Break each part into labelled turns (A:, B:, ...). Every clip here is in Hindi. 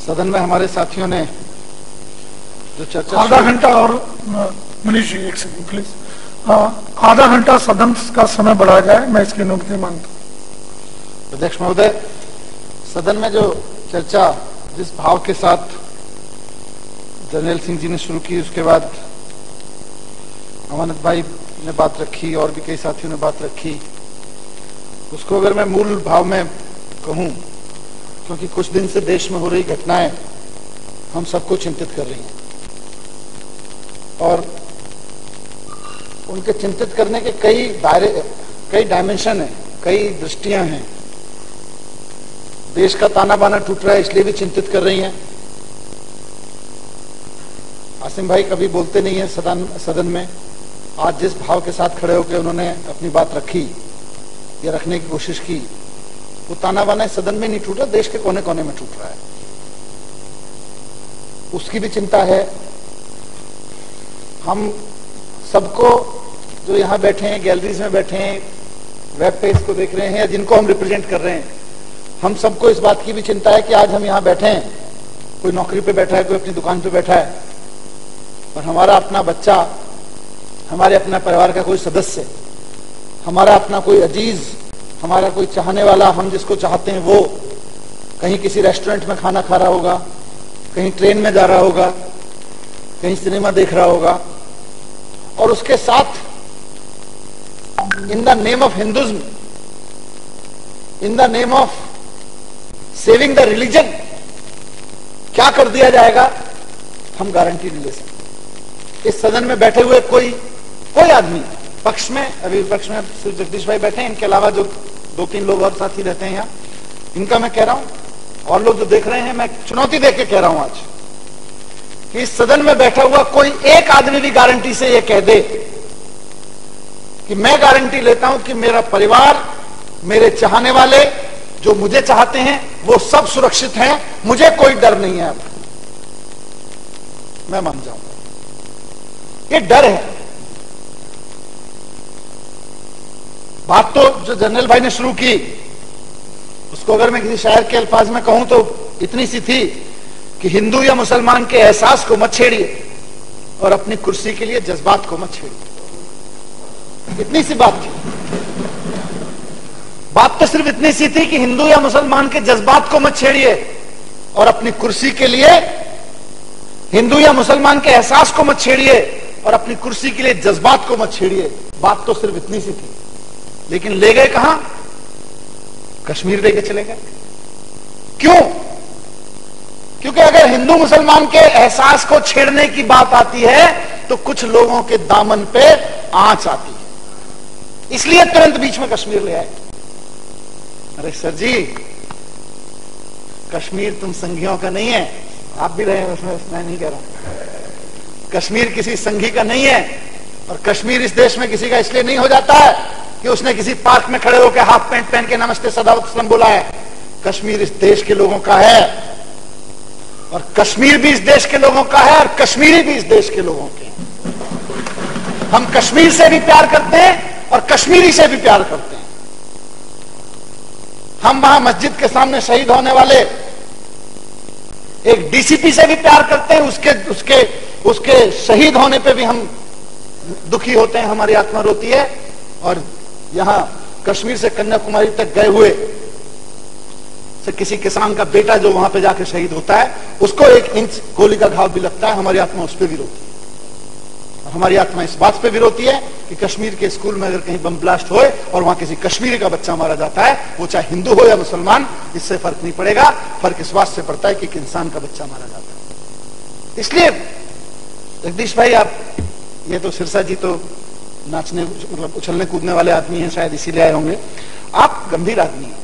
A: सदन में हमारे साथियों ने जो चर्चा
B: आधा घंटा और मनीष जी एक सेकंड प्लीज, आधा घंटा सदन का समय बढ़ाया जाए, मैं इसकी अनुमति मांगता हूँ।
A: अध्यक्ष महोदय, सदन में जो चर्चा जिस भाव के साथ जर्नैल सिंह जी ने शुरू की, उसके बाद अमानत भाई ने बात रखी और भी कई साथियों ने बात रखी, उसको अगर मैं मूल भाव में कहूं, क्योंकि कुछ दिन से देश में हो रही घटनाएं हम सबको चिंतित कर रही हैं और उनके चिंतित करने के कई दायरे, कई डायमेंशन हैं, कई दृष्टियां हैं। देश का ताना बाना टूट रहा है इसलिए भी चिंतित कर रही हैं। आसिम भाई कभी बोलते नहीं है सदन में, आज जिस भाव के साथ खड़े होकर उन्होंने अपनी बात रखी या रखने की कोशिश की, वो ताना बाना सदन में नहीं टूटा, देश के कोने कोने में टूट रहा है, उसकी भी चिंता है। हम सबको जो यहां बैठे हैं, गैलरीज में बैठे हैं, वेब पेज को देख रहे हैं या जिनको हम रिप्रेजेंट कर रहे हैं, हम सबको इस बात की भी चिंता है कि आज हम यहां बैठे हैं, कोई नौकरी पे बैठा है, कोई अपनी दुकान पे बैठा है, और हमारा अपना बच्चा, हमारे अपना परिवार का कोई सदस्य, हमारा अपना कोई अजीज, हमारा कोई चाहने वाला, हम जिसको चाहते हैं वो कहीं किसी रेस्टोरेंट में खाना खा रहा होगा, कहीं ट्रेन में जा रहा होगा, कहीं सिनेमा देख रहा होगा, और उसके साथ इन the name of Hinduism, in the name of saving the religion क्या कर दिया जाएगा, हम गारंटी नहीं ले सकते। इस सदन में बैठे हुए कोई आदमी, पक्ष में, अभी विपक्ष में सिर्फ जगदीश भाई बैठे हैं, इनके अलावा जो 2-3 लोग और साथी रहते हैं यहाँ, इनका मैं कह रहा हूं, और लोग जो देख रहे हैं, मैं चुनौती देके कह रहा हूं आज कि इस सदन में बैठा हुआ कोई एक आदमी भी गारंटी से ये कह दे कि मैं गारंटी लेता हूं कि मेरा परिवार, मेरे चाहने वाले जो मुझे चाहते हैं वो सब सुरक्षित हैं, मुझे कोई डर नहीं है, अब मैं मान जाऊंगा। ये डर है। बात तो जो जनरल भाई ने शुरू की, उसको अगर मैं किसी शायर के अल्फाज में कहूं तो इतनी सी थी कि हिंदू या मुसलमान के एहसास को मत छेड़िए और अपनी कुर्सी के लिए जज्बात को मत छेड़िए। इतनी सी बात थी। बात तो सिर्फ इतनी सी थी कि हिंदू या मुसलमान के जज्बात को मत छेड़िए और अपनी कुर्सी के लिए, हिंदू या मुसलमान के एहसास को मत छेड़िए और अपनी कुर्सी के लिए जज्बात को मत छेड़िए। बात तो सिर्फ इतनी सी थी, लेकिन ले गए कहां? कश्मीर लेके चले गए। क्यों? क्योंकि अगर हिंदू मुसलमान के एहसास को छेड़ने की बात आती है तो कुछ लोगों के दामन पे आंच आती है, इसलिए तुरंत बीच में कश्मीर ले आए। अरे सर जी, कश्मीर तुम संघियों का नहीं है, आप भी रहे हैं उसमें, मैं नहीं कह रहा हूं। कश्मीर किसी संघी का नहीं है, और कश्मीर इस देश में किसी का इसलिए नहीं हो जाता है कि उसने किसी पार्क में खड़े होकर हाफ पैंट पहन के नमस्ते सदावतसलम बोला है। कश्मीर इस देश के लोगों का है, और कश्मीर भी इस देश के लोगों का है, और कश्मीरी भी इस देश के लोगों के। हम कश्मीर से भी प्यार करते हैं और कश्मीरी से भी प्यार करते हैं। हम वहां मस्जिद के सामने शहीद होने वाले एक डीसीपी से भी प्यार करते हैं, उसके शहीद होने पे भी हम दुखी होते हैं, हमारी आत्मा रोती है। और यहां कश्मीर से कन्याकुमारी तक गए हुए से किसी किसान का बेटा जो वहां पे जाके शहीद होता है, उसको 1 इंच गोली का घाव भी लगता है, हमारी आत्मा उस पर भी रोती है। और हमारी आत्मा इस बात पे भी रोती है कि कश्मीर के स्कूल में अगर कहीं बम ब्लास्ट होए और वहां किसी कश्मीरी का बच्चा मारा जाता है, वो चाहे हिंदू हो या मुसलमान, इससे फर्क नहीं पड़ेगा। फर्क इस बात से पड़ता है कि एक इंसान का बच्चा मारा जाता है। इसलिए जगदीश भाई, आप, ये तो सिरसा जी तो नाचने, मतलब उछलने कूदने वाले आदमी हैं, शायद इसीलिए आए होंगे। आप गंभीर आदमी हैं,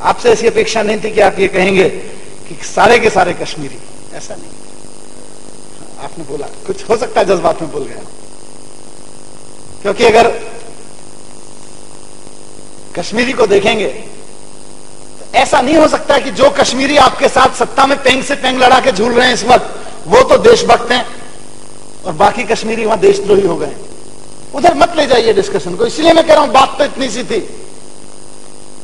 A: आपसे ऐसी अपेक्षा नहीं थी कि आप ये कहेंगे कि सारे के सारे कश्मीरी, ऐसा नहीं। आपने बोला, कुछ हो सकता है जज्बात में बोल गया, क्योंकि अगर कश्मीरी को देखेंगे तो ऐसा नहीं हो सकता कि जो कश्मीरी आपके साथ सत्ता में पेंग से पेंग लड़ा के झूल रहे हैं इस वक्त, वो तो देशभक्त हैं और बाकी कश्मीरी वहां देशद्रोही हो गए। उधर मत ले जाइए डिस्कशन को। इसलिए मैं कह रहा हूं, बात तो इतनी सी थी,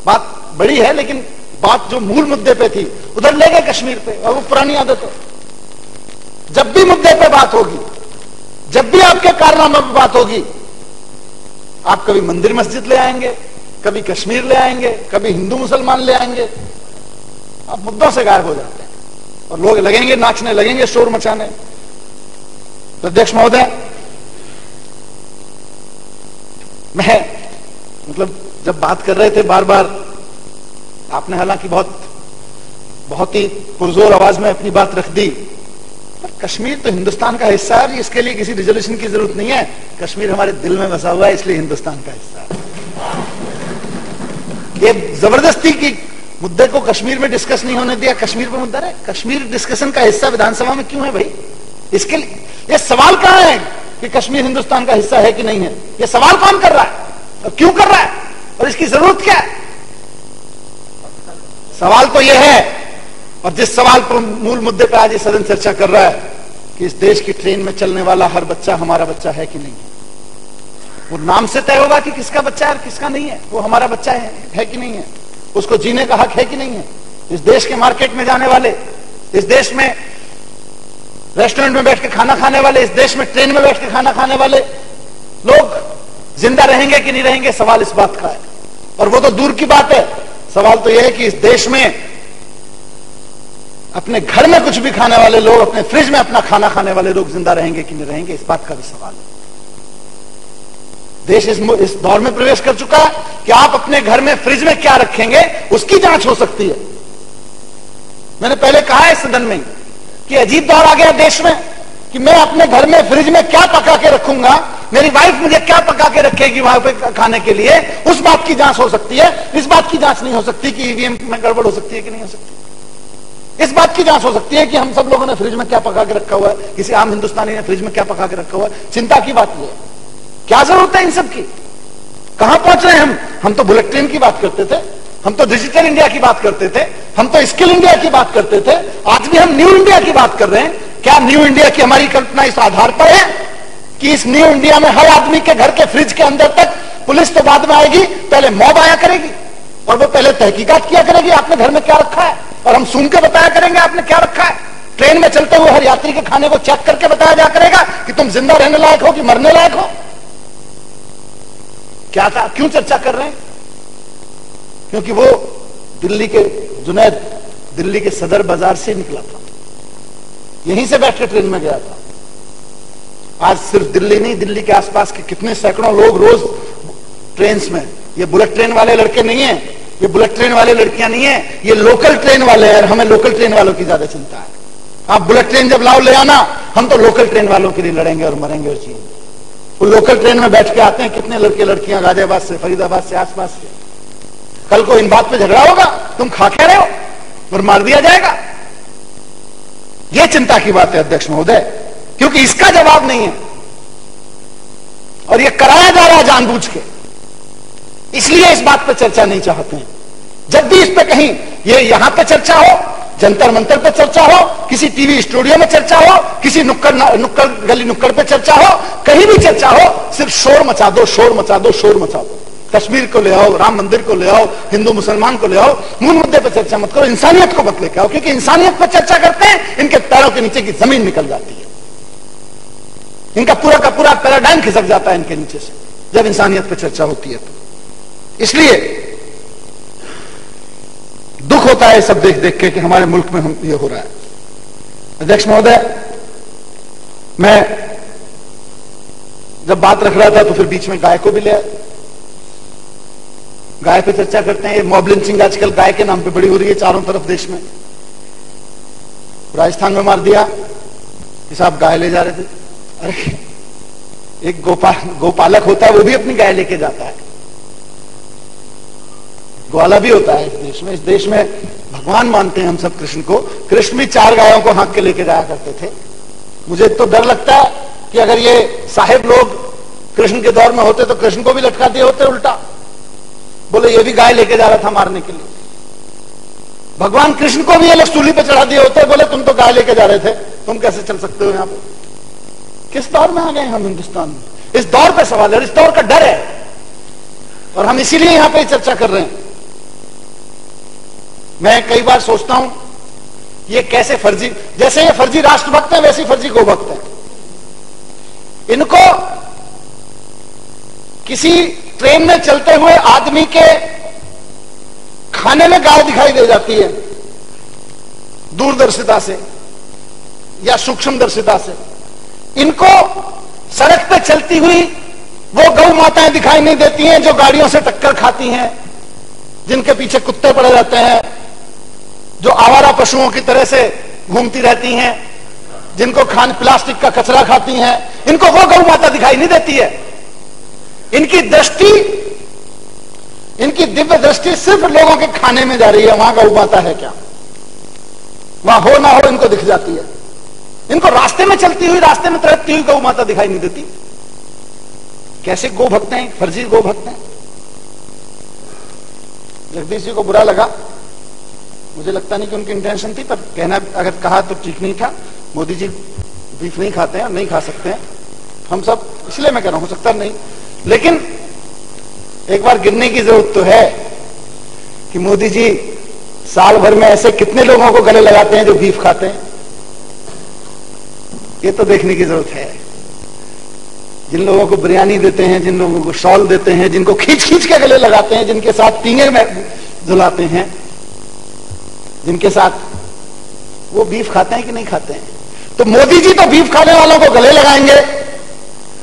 A: बात बड़ी है, लेकिन बात जो मूल मुद्दे पे थी उधर ले गए कश्मीर पे, और वो पुरानी आदत है। जब भी मुद्दे पे बात होगी, जब भी आपके कारनामों पे बात होगी, आप कभी मंदिर मस्जिद ले आएंगे, कभी कश्मीर ले आएंगे, कभी हिंदू मुसलमान ले आएंगे। आप मुद्दों से गायब हो जाते हैं और लोग लगेंगे नाचने, लगेंगे शोर मचाने। तो अध्यक्ष महोदय, मैं मतलब जब बात कर रहे थे बार बार, आपने हालांकि बहुत ही पुरजोर आवाज में अपनी बात रख दी, पर कश्मीर तो हिंदुस्तान का हिस्सा है, इसके लिए किसी रिजोल्यूशन की जरूरत नहीं है। कश्मीर हमारे दिल में बसा हुआ है, इसलिए हिंदुस्तान का हिस्सा है। ये जबरदस्ती की मुद्दे को कश्मीर में डिस्कस नहीं होने दिया, कश्मीर पे मुद्दा है। कश्मीर डिस्कशन का हिस्सा विधानसभा में क्यों है भाई? इसके लिए ये सवाल कहां है कि कश्मीर हिंदुस्तान का हिस्सा है कि नहीं है? ये सवाल कौन कर रहा है और क्यों कर रहा है और इसकी जरूरत क्या है? सवाल तो यह है, और जिस सवाल पर मूल मुद्दे पर आज ये सदन चर्चा कर रहा है कि इस देश की ट्रेन में चलने वाला हर बच्चा हमारा बच्चा है कि नहीं है। वो नाम से तय होगा कि किसका बच्चा है और किसका नहीं है। वो हमारा बच्चा है कि नहीं है, उसको जीने का हक है कि नहीं है। इस देश के मार्केट में जाने वाले, इस देश में रेस्टोरेंट में बैठ के खाना खाने वाले, इस देश में ट्रेन में बैठ के खाना खाने वाले लोग जिंदा रहेंगे कि नहीं रहेंगे, सवाल इस बात का है। और वो तो दूर की बात है, सवाल तो यह है कि इस देश में अपने घर में कुछ भी खाने वाले लोग, अपने फ्रिज में अपना खाना खाने वाले लोग जिंदा रहेंगे कि नहीं रहेंगे, इस बात का भी सवाल है। देश इस दौर में प्रवेश कर चुका है कि आप अपने घर में फ्रिज में क्या रखेंगे उसकी जांच हो सकती है। मैंने पहले कहा है इस सदन में कि अजीब दौर आ गया देश में कि मैं अपने घर में फ्रिज में क्या पका के रखूंगा, मेरी वाइफ मुझे क्या पका के रखेगी वहां पे खाने के लिए, उस बात की जांच हो सकती है। इस बात की जांच नहीं हो सकती कि ईवीएम में गड़बड़ हो सकती है कि नहीं हो सकती। इस बात की जांच हो सकती है कि हम सब लोगों ने फ्रिज में क्या पका के रखा हुआ है, किसी आम हिंदुस्तानी ने फ्रिज में क्या पका के रखा हुआ है। चिंता की बात यह है, क्या जरूरत है इन सब की? कहां पहुंच रहे हैं हम तो बुलेट ट्रेन की बात करते थे, हम तो डिजिटल इंडिया की बात करते थे, हम तो स्किल इंडिया की बात करते थे, आज भी हम न्यू इंडिया की बात कर रहे हैं। क्या न्यू इंडिया की हमारी कल्पना इस आधार पर है कि इस न्यू इंडिया में हर आदमी के घर के फ्रिज के अंदर तक पुलिस तो बाद में आएगी, पहले मॉब आया करेगी और वो पहले तहकीकात किया करेगी आपने घर में क्या रखा है, और हम सुन के बताया करेंगे आपने क्या रखा है। ट्रेन में चलते हुए हर यात्री के खाने को चेक करके बताया जा करेगा कि तुम जिंदा रहने लायक हो कि मरने लायक हो। क्या था, क्यों चर्चा कर रहे हैं? क्योंकि वो दिल्ली के जुनैद, दिल्ली के सदर बाजार से निकला था, यहीं से बैठ के ट्रेन में गया था। आज सिर्फ दिल्ली नहीं, दिल्ली के आसपास के कितने सैकड़ों लोग रोज ट्रेन में, ये बुलेट ट्रेन वाले लड़के नहीं है, ये बुलेट ट्रेन वाले लड़कियां नहीं है, ये लोकल ट्रेन वाले हैं। हमें लोकल ट्रेन वालों की ज्यादा चिंता है। आप बुलेट ट्रेन जब लाओ ले आना, हम तो लोकल ट्रेन वालों के लिए लड़ेंगे और मरेंगे और जिएंगे। वो लोकल ट्रेन में बैठ के आते हैं कितने लड़के लड़कियां गाजियाबाद से, फरीदाबाद से, आसपास से। कल को इन बात पे झगड़ा होगा, तुम खा क्या रहे हो और मार दिया जाएगा। यह चिंता की बात है अध्यक्ष महोदय, क्योंकि इसका जवाब नहीं है और यह कराया जा रहा है जानबूझ के, इसलिए इस बात पर चर्चा नहीं चाहते हैं। जब भी इस पे कहीं ये यहां पे चर्चा हो, जंतर मंतर पे चर्चा हो, किसी टीवी स्टूडियो में चर्चा हो, किसी नुक्कड़ गली नुक्कड़ पे चर्चा हो, कहीं भी चर्चा हो, सिर्फ शोर मचा दो, शोर मचा दो, शोर मचा दो। कश्मीर को ले आओ, राम मंदिर को ले आओ, हिंदू मुसलमान को ले आओ, मूल मुद्दे पर चर्चा मत करो, इंसानियत को मत लेके आओ, क्योंकि इंसानियत पर चर्चा करते हैं इनके पैरों के नीचे की जमीन निकल जाती है, इनका पूरा का पूरा पैराडाइम खिसक जाता है इनके नीचे से जब इंसानियत पर चर्चा होती है। तो इसलिए दुख होता है सब देख देख के कि हमारे मुल्क में हम ये हो रहा है। अध्यक्ष महोदय, मैं जब बात रख रहा था तो फिर बीच में गाय को भी ले आया। गाय पे चर्चा करते हैं, मॉब लिंचिंग आजकल गाय के नाम पे बड़ी हो रही है चारों तरफ देश में। राजस्थान में मार दिया कि साहब गाय ले जा रहे थे। अरे एक गोपालक होता है, वो भी अपनी गाय लेके जाता है, ग्वाला भी होता है इस देश में। इस देश में भगवान मानते हैं हम सब कृष्ण को। कृष्ण भी 4 गायों को हाँक के लेके जाया करते थे। मुझे तो डर लगता है कि अगर ये साहेब लोग कृष्ण के दौर में होते तो कृष्ण को भी लटका दिए होते उल्टा, बोले ये भी गाय लेके जा रहा था मारने के लिए। भगवान कृष्ण को भी ये लोग सूली पे चढ़ा दिए होते, बोले तुम तो गाय लेके जा रहे थे, तुम कैसे चल सकते हो यहां पे। किस दौर में आ गए हम हिंदुस्तान में? इस दौर पे सवाल है, इस दौर का डर है और हम इसीलिए यहां पे चर्चा कर रहे हैं। मैं कई बार सोचता हूं ये कैसे फर्जी, जैसे ये फर्जी राष्ट्रभक्त है वैसे फर्जी गोभक्त है। इनको किसी ट्रेन में चलते हुए आदमी के खाने में गाय दिखाई दे जाती है दूरदर्शिता से या सूक्ष्मदर्शिता से, इनको सड़क पे चलती हुई वो गौ माताएं दिखाई नहीं देती हैं जो गाड़ियों से टक्कर खाती हैं, जिनके पीछे कुत्ते पड़े रहते हैं, जो आवारा पशुओं की तरह से घूमती रहती हैं, जिनको प्लास्टिक का कचरा खाती हैं, इनको वो गौ माता दिखाई नहीं देती है। इनकी दृष्टि, इनकी दिव्य दृष्टि सिर्फ लोगों के खाने में जा रही है, वहां गौ माता है क्या, वहां हो ना हो इनको दिख जाती है। इनको रास्ते में चलती हुई, रास्ते में तैरती हुई गौ माता दिखाई नहीं देती। कैसे गो भक्त हैं, फर्जी गो भक्त हैं। जगदीश जी को बुरा लगा, मुझे लगता नहीं कि उनकी इंटेंशन थी, पर कहना अगर कहा तो ठीक नहीं था। मोदी जी बीफ नहीं खाते हैं, नहीं खा सकते हैं हम सब, इसलिए मैं कह रहा हूं, हो सकता नहीं, लेकिन एक बार गिरने की जरूरत तो है कि मोदी जी साल भर में ऐसे कितने लोगों को गले लगाते हैं जो बीफ खाते हैं, ये तो देखने की जरूरत है। जिन लोगों को बिरयानी देते हैं, जिन लोगों को शॉल देते हैं, जिनको खींच खींच के गले लगाते हैं, जिनके साथ पींगे में झुलाते हैं, जिनके साथ वो बीफ खाते हैं कि नहीं खाते हैं। तो मोदी जी तो बीफ खाने वालों को गले लगाएंगे,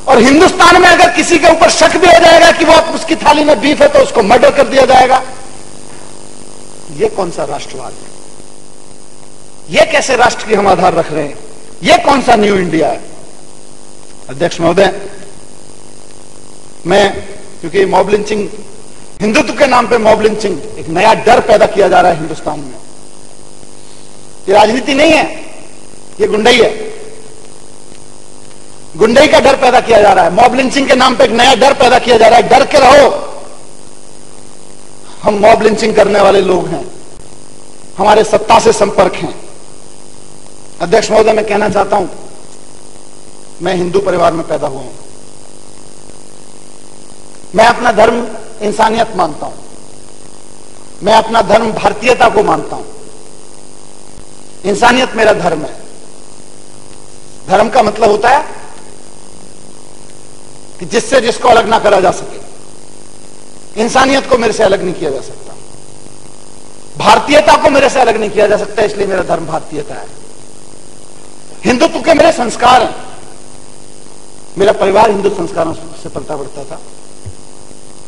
A: और हिंदुस्तान में अगर किसी के ऊपर शक भी हो जाएगा कि वो उसकी थाली में बीफ है तो उसको मर्डर कर दिया जाएगा। ये कौन सा राष्ट्रवाद है? ये कैसे राष्ट्र की हम आधार रख रहे हैं? ये कौन सा न्यू इंडिया है? अध्यक्ष महोदय, मैं क्योंकि मॉब लिंचिंग, हिंदुत्व के नाम पे मॉब लिंचिंग, एक नया डर पैदा किया जा रहा है हिंदुस्तान में। ये राजनीति नहीं है, ये गुंडई है। गुंडई का डर पैदा किया जा रहा है। मॉब लिंचिंग के नाम पे एक नया डर पैदा किया जा रहा है। डर के रहो, हम मॉब लिंचिंग करने वाले लोग हैं, हमारे सत्ता से संपर्क हैं। अध्यक्ष महोदय, मैं कहना चाहता हूं, मैं हिंदू परिवार में पैदा हुआ हूं। मैं अपना धर्म इंसानियत मानता हूं, मैं अपना धर्म भारतीयता को मानता हूं। इंसानियत मेरा धर्म है। धर्म का मतलब होता है कि जिससे जिसको अलग ना करा जा सके। इंसानियत को मेरे से अलग नहीं किया जा सकता, भारतीयता को मेरे से अलग नहीं किया जा सकता, इसलिए मेरा धर्म भारतीयता है। हिंदुत्व के मेरे संस्कार हैं। मेरा परिवार हिंदू संस्कारों से पलता बढ़ता था,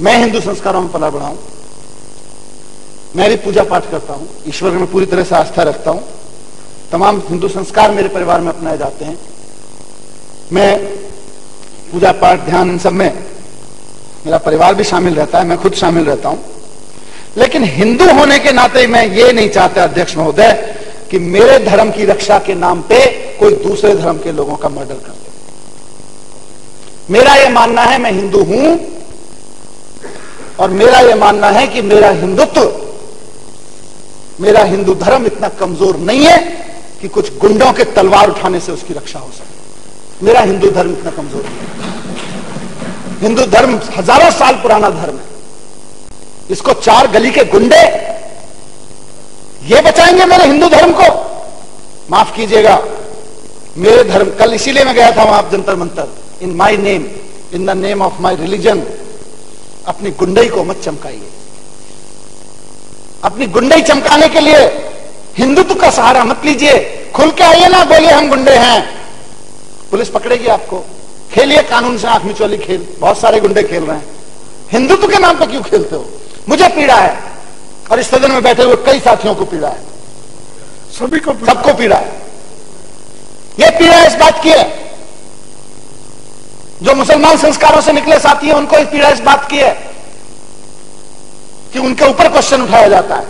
A: मैं हिंदू संस्कारों में पला बढ़ा हूं। मैं भी पूजा पाठ करता हूं, ईश्वर में पूरी तरह से आस्था रखता हूं। तमाम हिंदू संस्कार मेरे परिवार में अपनाए जाते हैं। मैं पूजा पाठ, ध्यान, इन सब में मेरा परिवार भी शामिल रहता है, मैं खुद शामिल रहता हूं। लेकिन हिंदू होने के नाते मैं ये नहीं चाहता अध्यक्ष महोदय कि मेरे धर्म की रक्षा के नाम पे कोई दूसरे धर्म के लोगों का मर्डर कर दे। मेरा यह मानना है, मैं हिंदू हूं, और मेरा यह मानना है कि मेरा हिंदुत्व, मेरा हिंदू धर्म इतना कमजोर नहीं है कि कुछ गुंडों के तलवार उठाने से उसकी रक्षा हो सके। मेरा हिंदू धर्म इतना कमजोर नहीं है। हिंदू धर्म हजारों साल पुराना धर्म है। इसको चार गली के गुंडे ये बचाएंगे मेरे हिंदू धर्म को? माफ कीजिएगा, मेरे धर्म, कल इसीलिए मैं गया था वहां Jantar Mantar, in my name, in the name of my religion. अपनी गुंडई को मत चमकाइए। अपनी गुंडई चमकाने के लिए हिंदुत्व का सहारा मत लीजिए। खुल के आइए ना, बोलिए हम गुंडे हैं, पुलिस पकड़ेगी आपको। खेलिए कानून से आंख मिचौली खेल, बहुत सारे गुंडे खेल रहे हैं। हिंदुत्व के नाम पर क्यों खेलते हो? मुझे पीड़ा है, और इस सदन में बैठे हुए कई साथियों को पीड़ा है,
B: सभी को,
A: सबको पीड़ा है। यह पीड़ा इस बात की है, जो मुसलमान संस्कारों से निकले साथी हैं, उनको इस पीड़ा इस बात की है कि उनके ऊपर क्वेश्चन उठाया जाता है।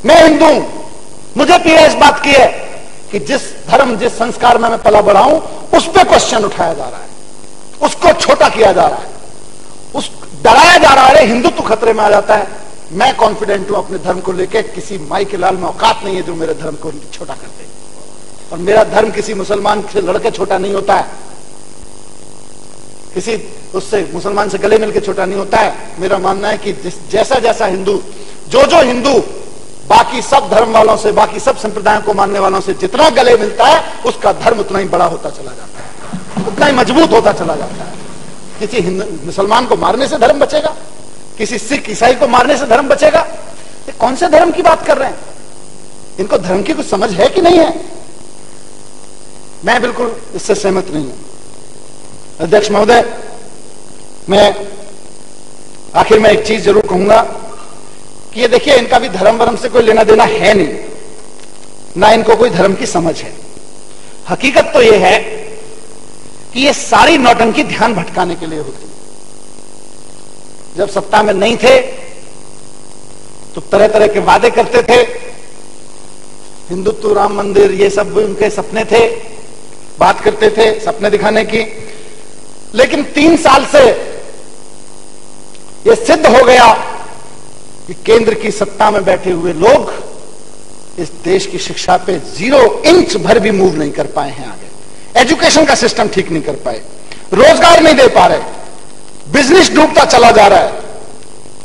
A: मैं हिंदू हूं, मुझे पीड़ा इस बात की है कि जिस धर्म, जिस संस्कार में मैं पला बढ़ा हूं, उस पर क्वेश्चन उठाया जा रहा है, उसको छोटा किया जा रहा है, उस डराया जा रहा है। हिंदुत्व खतरे में आ जाता है। मैं कॉन्फिडेंट हूं अपने धर्म को लेकर, किसी माई के लाल में औकात नहीं है जो मेरे धर्म को छोटा कर दे। और मेरा धर्म किसी मुसलमान से लड़के छोटा नहीं होता है, किसी उससे मुसलमान से गले मिलकर छोटा नहीं होता है। मेरा मानना है कि जैसा जैसा हिंदू, जो हिंदू बाकी सब धर्म वालों से, बाकी सब संप्रदायों को मानने वालों से जितना गले मिलता है, उसका धर्म उतना ही बड़ा होता चला जाता है, उतना ही मजबूत होता चला जाता है। किसी मुसलमान को मारने से धर्म बचेगा? किसी सिख ईसाई को मारने से धर्म बचेगा? ये कौन से धर्म की बात कर रहे हैं? इनको धर्म की कुछ समझ है कि नहीं है? मैं बिल्कुल इससे सहमत नहीं हूं। अध्यक्ष महोदय, मैं आखिर में एक चीज जरूर कहूंगा कि ये देखिए, इनका भी धर्म वरम से कोई लेना देना है नहीं, ना इनको कोई धर्म की समझ है। हकीकत तो ये है कि ये सारी नौटंकी ध्यान भटकाने के लिए होती है। जब सत्ता में नहीं थे तो तरह तरह के वादे करते थे, हिंदुत्व, राम मंदिर, ये सब उनके सपने थे, बात करते थे सपने दिखाने की। लेकिन 3 साल से यह सिद्ध हो गया कि केंद्र की सत्ता में बैठे हुए लोग इस देश की शिक्षा पे 0 इंच भर भी मूव नहीं कर पाए हैं आगे। एजुकेशन का सिस्टम ठीक नहीं कर पाए, रोजगार नहीं दे पा रहे, बिजनेस डूबता चला जा रहा है।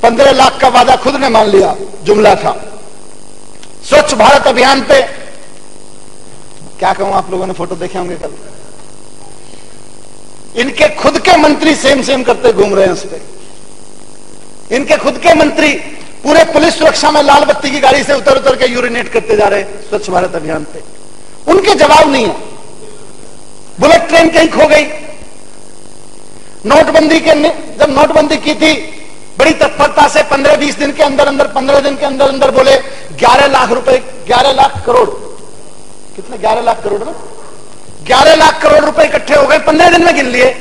A: 15 लाख का वादा खुद ने मान लिया, जुमला था। स्वच्छ भारत अभियान पे क्या कहूं, आप लोगों ने फोटो देखे होंगे कल, इनके खुद के मंत्री सेम सेम करते घूम रहे हैं उस पे। इनके खुद के मंत्री पूरे पुलिस सुरक्षा में लाल बत्ती की गाड़ी से उतर उतर के यूरिनेट करते जा रहे हैं स्वच्छ भारत अभियान पे। उनके जवाब नहीं है। बुलेट ट्रेन कहीं खो गई। नोटबंदी के, जब नोटबंदी की थी बड़ी तत्परता से 15-20 दिन के अंदर अंदर, 15 दिन के अंदर अंदर बोले 11 लाख रुपए, 11 लाख करोड़, कितने 11 लाख करोड़ ना, 11 लाख करोड़ रुपए इकट्ठे हो गए, 15 दिन में गिन लिए।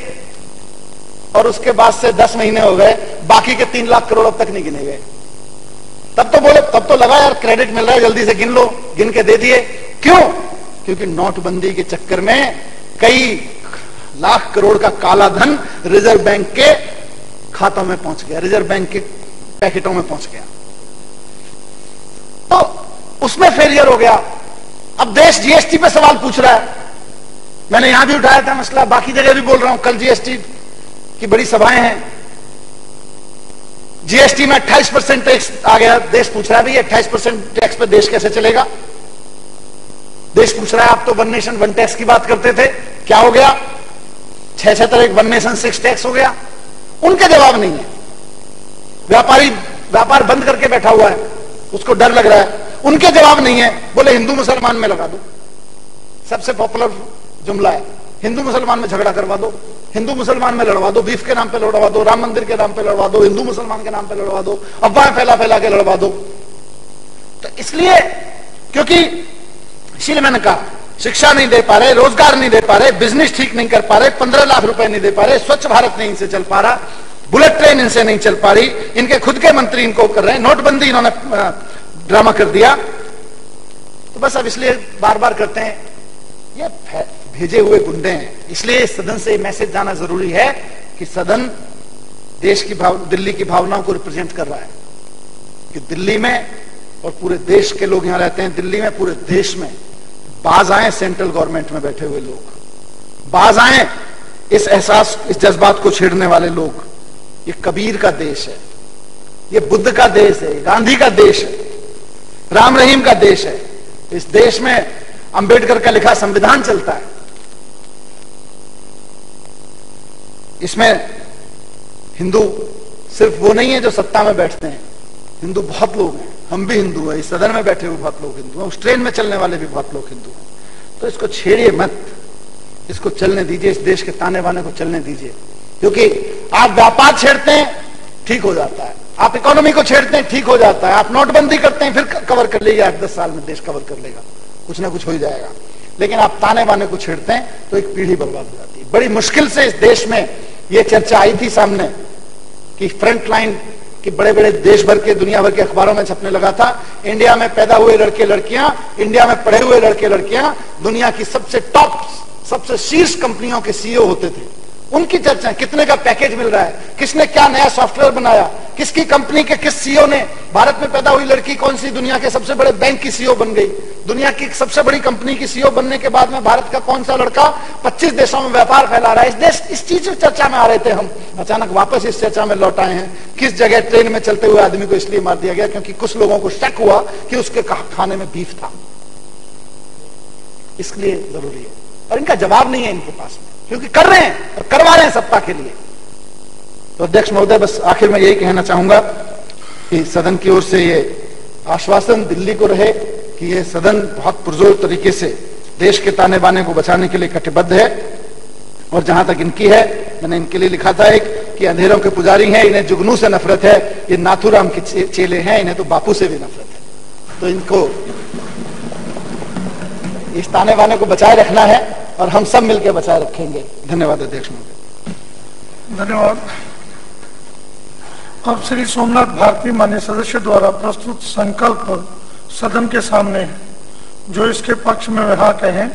A: और उसके बाद से 10 महीने हो गए, बाकी के 3 लाख करोड़ अब तक नहीं गिने गए। तब तो बोले, तब तो लगा यार क्रेडिट मिल रहा है, जल्दी से गिन लो, गिन के दे दिए। क्यों? क्योंकि नोटबंदी के चक्कर में कई लाख करोड़ का काला धन रिजर्व बैंक के खातों में पहुंच गया, रिजर्व बैंक के पैकेटों में पहुंच गया, तो उसमें फेलियर हो गया। अब देश जीएसटी पे सवाल पूछ रहा है। मैंने यहां भी उठाया था मसला, बाकी जगह भी बोल रहा हूं, कल जीएसटी की बड़ी सभाएं हैं। जीएसटी में 28% टैक्स आ गया। देश पूछ रहा है भाई 28% टैक्स पे देश कैसे चलेगा? देश पूछ रहा है, आप तो 1 नेशन 1 टैक्स की बात करते थे, क्या हो गया? 6 तरह 1 नेशन 6 टैक्स हो गया। उनके जवाब नहीं है। व्यापारी व्यापार बंद करके बैठा हुआ है, उसको डर लग रहा है, उनके जवाब नहीं है। बोले हिंदू मुसलमान में लगा दो, सबसे पॉपुलर जुमला है, हिंदू मुसलमान में झगड़ा करवा दो, हिंदू मुसलमान में लड़वा दो, बीफ के नाम पे लड़वा दो, राम मंदिर के नाम पे लड़वा दो, हिंदू मुसलमान के नाम पे लड़वा दो, अफवाह फैला फैला के लड़वा दो। तो इसलिए, क्योंकि इसीलिए मैंने कहा, शिक्षा नहीं दे पा रहे, रोजगार नहीं दे पा रहे, बिजनेस ठीक नहीं कर पा रहे, 15 लाख रुपए नहीं दे पा रहे, स्वच्छ भारत नहीं इनसे चल पा रहा, बुलेट ट्रेन इनसे नहीं चल पा रही, इनके खुद के मंत्री इनको कर रहे हैं, नोटबंदी इन्होंने ड्रामा कर दिया। तो बस अब इसलिए बार बार करते हैं, ये भेजे हुए गुंडे हैं। इसलिए सदन से मैसेज जाना जरूरी है कि सदन देश की दिल्ली की भावनाओं को रिप्रेजेंट कर रहा है, कि दिल्ली में, और पूरे देश के लोग यहां रहते हैं, दिल्ली में, पूरे देश में बाज आए सेंट्रल गवर्नमेंट में बैठे हुए लोग, बाज आए इस एहसास, इस जज्बात को छेड़ने वाले लोग। ये कबीर का देश है, ये बुद्ध का देश है, गांधी का देश है, राम रहीम का देश है। इस देश में अंबेडकर का लिखा संविधान चलता है। इसमें हिंदू सिर्फ वो नहीं है जो सत्ता में बैठते हैं, हिंदू बहुत लोग हैं, हम भी हिंदू हैं, इस सदन में बैठे हुए बहुत लोग हिंदू हैं, उस ट्रेन में चलने वाले भी बहुत लोग हिंदू हैं। तो इसको छेड़िए मत, इसको चलने दीजिए, इस देश के ताने बाने को चलने दीजिए। क्योंकि आप व्यापार छेड़ते हैं, ठीक हो जाता है, आप इकोनॉमी को छेड़ते हैं, ठीक हो जाता है, आप नोटबंदी करते हैं, फिर कवर कर लीजिए, 8-10 साल में देश कवर कर लेगा, कुछ ना कुछ हो ही जाएगा। लेकिन आप ताने बाने को छेड़ते हैं तो एक पीढ़ी बर्बाद हो जाती है। बड़ी मुश्किल से इस देश में यह चर्चा आई थी सामने कि फ्रंट लाइन कि बड़े बड़े देश भर के, दुनिया भर के अखबारों में छपने लगा था, इंडिया में पैदा हुए लड़के लड़कियां, इंडिया में पढ़े हुए लड़के लड़कियां दुनिया की सबसे टॉप, सबसे शीर्ष कंपनियों के सीईओ होते थे। उनकी चर्चा, कितने का पैकेज मिल रहा है, किसने क्या नया सॉफ्टवेयर बनाया, किसकी कंपनी के किस सीईओ ने, भारत में पैदा हुई लड़की कौन सी दुनिया के सबसे बड़े बैंक की सीईओ बन गई, दुनिया की सबसे बड़ी कंपनी की सीईओ बनने के बाद में भारत का कौन सा लड़का 25 देशों में व्यापार फैला रहा है। इस चीज की चर्चा में आ रहे थे हम, अचानक वापस इस चर्चा में लौट आए हैं। किस जगह ट्रेन में चलते हुए आदमी को इसलिए मार दिया गया क्योंकि कुछ लोगों को शक हुआ कि उसके खाने में बीफ था, इसलिए जरूरी है। और इनका जवाब नहीं है इनके पास में, क्योंकि कर रहे हैं और करवा रहे हैं सत्ता के लिए। तो अध्यक्ष महोदय, बस आखिर में यही कहना चाहूंगा कि सदन की ओर से ये आश्वासन दिल्ली को रहे कि ये सदन बहुत पुरजोर तरीके से देश के ताने बाने को बचाने के लिए कटिबद्ध है। और जहां तक इनकी है, मैंने इनके लिए लिखा था एक कि अंधेरों के पुजारी हैं, इन्हें जुगनू से नफरत है, ये नाथूराम के चेले हैं, इन्हें तो बापू से भी नफरत है। तो इनको इस ताने बाने को बचाए रखना है और हम सब मिलकर बचाए रखेंगे। धन्यवाद अध्यक्ष महोदय।
B: धन्यवाद। अब श्री सोमनाथ भारती माननीय सदस्य द्वारा प्रस्तुत संकल्प सदन के सामने है, जो इसके पक्ष में वहां कहें